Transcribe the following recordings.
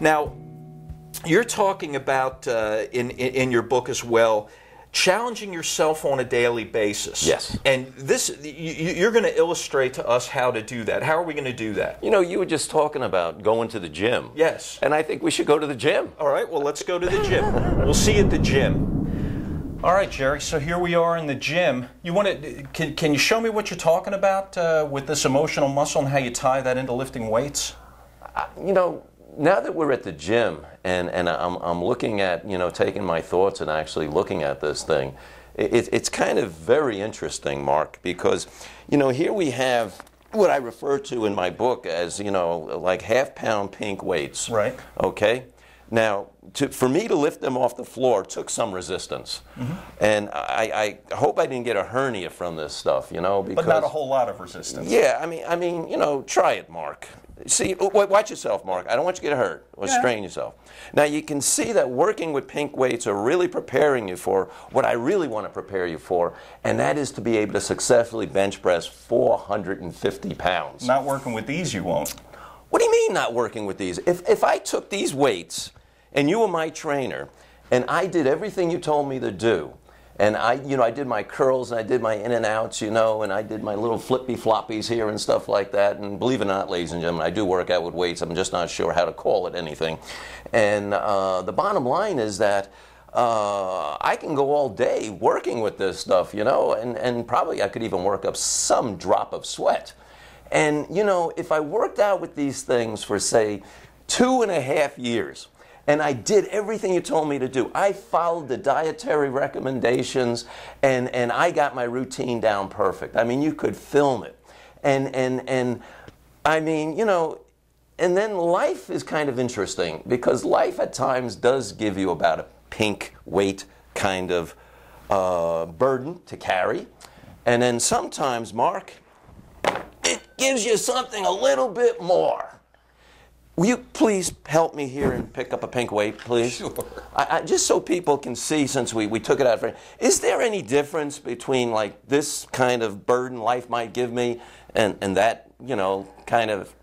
Now, you're talking about in your book as well, challenging yourself on a daily basis. Yes. And this, you're going to illustrate to us how to do that. How are we going to do that? You know, you were just talking about going to the gym. Yes. And I think we should go to the gym. All right, well, let's go to the gym. We'll see you at the gym. All right, Jerry, so here we are in the gym. You want to, can you show me what you're talking about with this emotional muscle and how you tie that into lifting weights? You know, now that we're at the gym and I'm looking at, you know, taking my thoughts and actually looking at this thing, it's kind of very interesting, Mark, because, you know, here we have what I refer to in my book as, you know, like half-pound pink weights. Right. Okay? Now, for me to lift them off the floor took some resistance. And I hope I didn't get a hernia from this stuff, you know, because... But not a whole lot of resistance. Yeah, I mean, you know, try it, Mark. See, watch yourself, Mark. I don't want you to get hurt or strain yourself. Now, you can see that working with pink weights are really preparing you for what I really want to prepare you for, and that is to be able to successfully bench press 450 pounds. Not working with these, you won't. What do you mean not working with these? If I took these weights and you were my trainer and I did everything you told me to do, and I did my curls and I did my in and outs, you know, and I did my little flippy floppies here and stuff like that. And believe it or not, ladies and gentlemen, I do work out with weights. I'm just not sure how to call it anything. And the bottom line is that I can go all day working with this stuff, you know, and probably I could even work up some drop of sweat. And, you know, if I worked out with these things for, say, 2.5 years, and I did everything you told me to do. I followed the dietary recommendations, and I got my routine down perfect. I mean, you could film it. And I mean, you know, and then life is kind of interesting, because life at times does give you about a pink weight kind of burden to carry. And then sometimes, Mark, it gives you something a little bit more. Will you please help me here and pick up a pink weight, please? Sure. Just so people can see, since we took it out for... Is there any difference between, like, this kind of burden life might give me and that, you know, kind of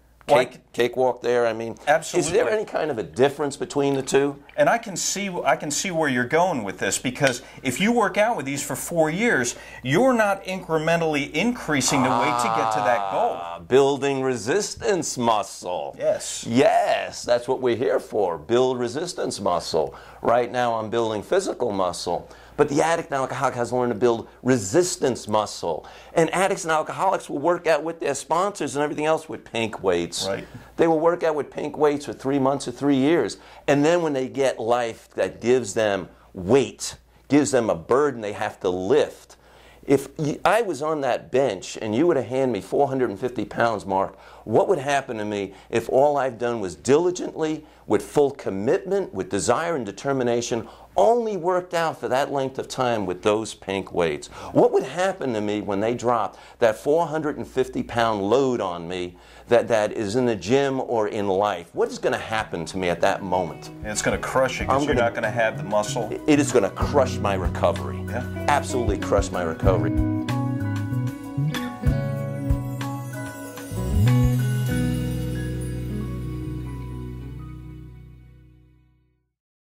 cakewalk there? I mean, absolutely. Is there any kind of a difference between the two? And I can see where you're going with this, because if you work out with these for 4 years, you're not incrementally increasing the weight to get to that goal. Building resistance muscle. Yes. Yes, that's what we're here for. Build resistance muscle. Right now I'm building physical muscle. But the addict and alcoholic has learned to build resistance muscle. And addicts and alcoholics will work out with their sponsors and everything else with pink weights. Right. They will work out with pink weights for 3 months or 3 years. And then when they get life that gives them weight, gives them a burden they have to lift. If I was on that bench and you were to hand me 450 pounds, Mark, what would happen to me if all I've done was diligently, with full commitment, with desire and determination, only worked out for that length of time with those pink weights? What would happen to me when they dropped that 450-pound load on me that is in the gym or in life? What is going to happen to me at that moment? It's going to crush you, because you're not going to have the muscle. It is going to crush my recovery. Yeah. Absolutely crush my recovery.